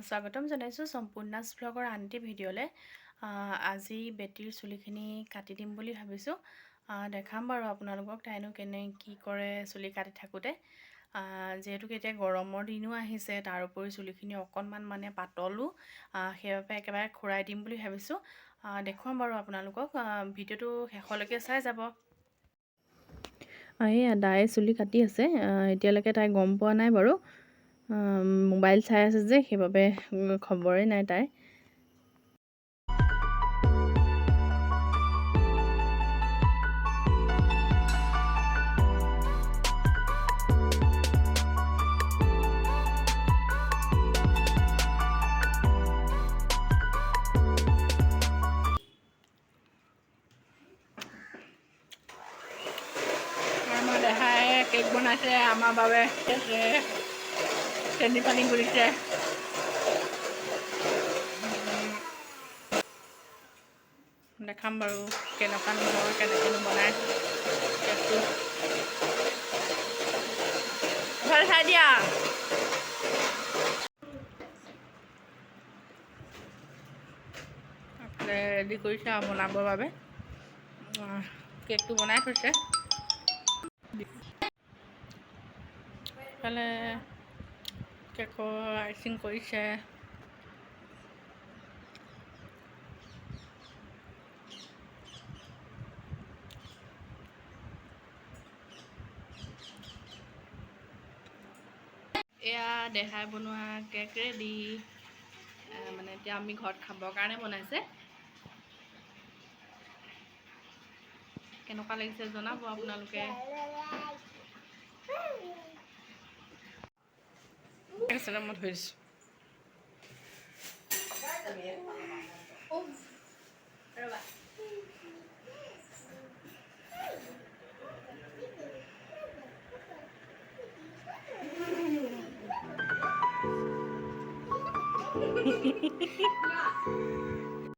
স্বাগতম জনাইছোঁ সম্পূৰ্ণাছ ব্লগৰ আনটি ভিডিঅ'লৈ। আজি বেটীৰ চুলিখিনি কাটি দিম বুলি ভাবিছোঁ। দেখাম বাৰু আপোনালোকক তাইনো কি কৰে চুলি কাটি থাকোঁতে। যিহেতুকে এতিয়া গৰমৰ দিনো আহিছে, তাৰ উপৰি চুলিখিনি অকণমান মানে পাতলো, সেইবাবে একেবাৰে খুৰাই দিম বুলি ভাবিছোঁ। দেখুৱাম বাৰু আপোনালোকক, ভিডিঅ'টো শেষলৈকে চাই যাব। এইয়া দাই চুলি কাটি আছে। এতিয়ালৈকে তাই গম পোৱা নাই বাৰু, মোবাইল চাই আছে যে, সেইবাবে খবৰেই নাই তাই। আমাৰ দেহাই কেক বনাইছে আমাৰ বাবে, চেনি পানী কৰিছে। দেখাম বাৰু কেনেকুৱা নহয়, কেনেকৈ বনাই কেকটো। ভাল চাই দিয়া। ৰেডি কৰিছে আৰু বনাবৰ বাবে, কেকটো বনাই থৈছে। ইফালে কেকৰ আইচিং কৰিছে। এয়া দেহাই বনোৱা কেক ৰেডি। মানে এতিয়া আমি ঘৰত খাবৰ কাৰণে বনাইছে। কেনেকুৱা লাগিছে জনাব আপোনালোকে। মই ধৰি দিছোঁ।